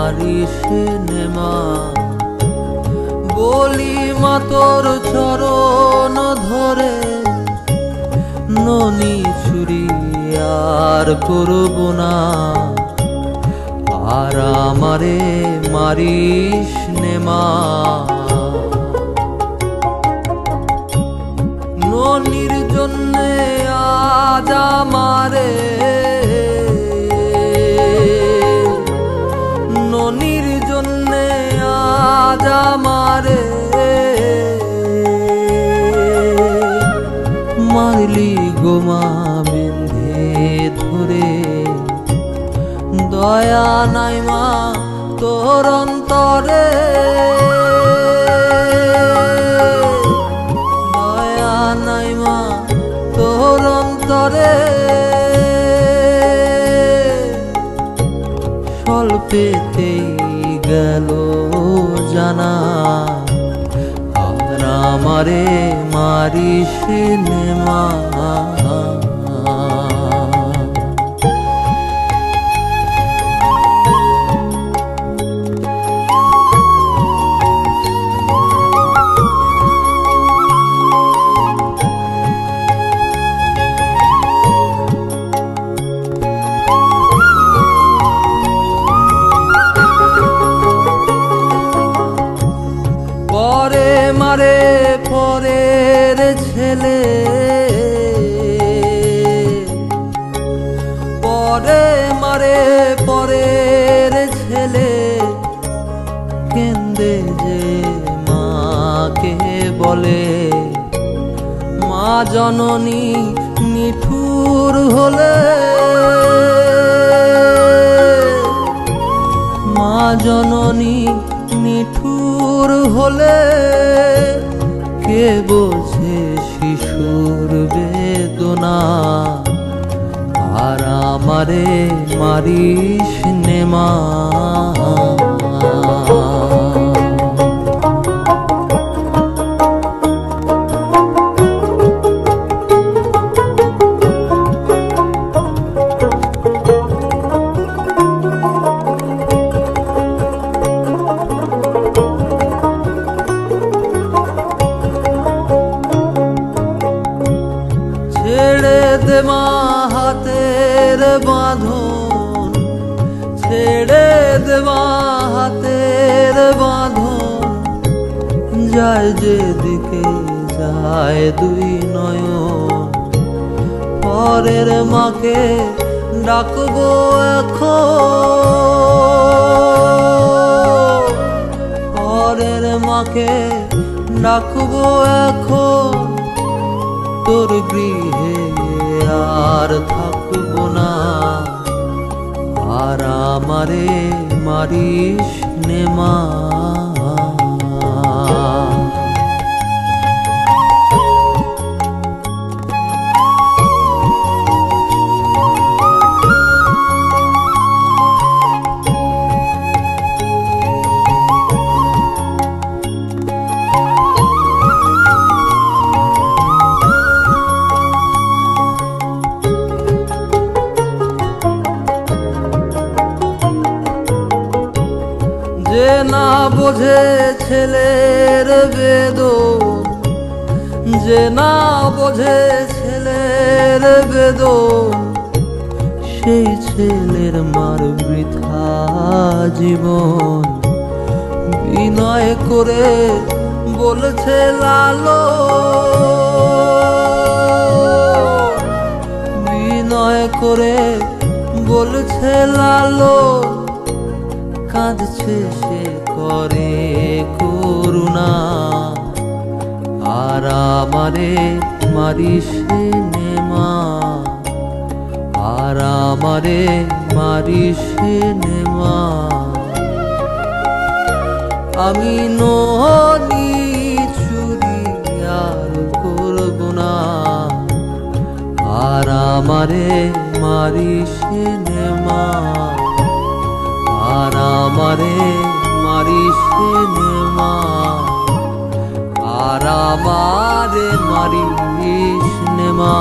মারিস নেমা। বলি মা তোর চরণ ধরে ননি চুরি আর করব না, আর আমারে মারিস নেমা। ননির জন্যে আজ আমারে, ননির জন্যে আজ আমারে মারলি গোমা বেঁধে ধরে। দয়া নাই মা তোর অন্তরে, দয়া নাই মা তোর অন্তরে। স্বল্পেতেই গেল জানা, আর আমারে মারিস নেমা। পরে মারে পরের ছেলে, পরে মারে পরের ছেলে। কেন্দে যে মাকে বলে, মা জননী নিঠুর হলে, মা জননী নিঠুর হলে। কে বোঝে শিশুর বেদনা, আর আমারে মারিস নেমা। ছেড়ে দে মা হাতের বাঁধন, ছেড়ে দে মা হাতের বাঁধন। যায় যেদিকে যায় দুই নয়ন, পরের মাকে ডাকবো এখন, পরের মাকে ডাকবো এখন। তোর গৃহে আর থাকবো না, আর আমারে মারিস নেমা। যে না বোঝে ছেলের বেদন, যে না বোঝে ছেলের বেদন। সেই ছেলের মার বৃথা জীবন। বিনয় করে বলছে লালো, বিনয় করে বলছে লালো। কাঁদছে সে করে করুণা, আর আমারে মারিস নেমা, আর আমারে মারিস নেমা। আমি ননি চুরি আর করব না, আর আমারে মারিস নেমা, আর আমারে মারিস নেমা, আর আমারে মারিস নেমা।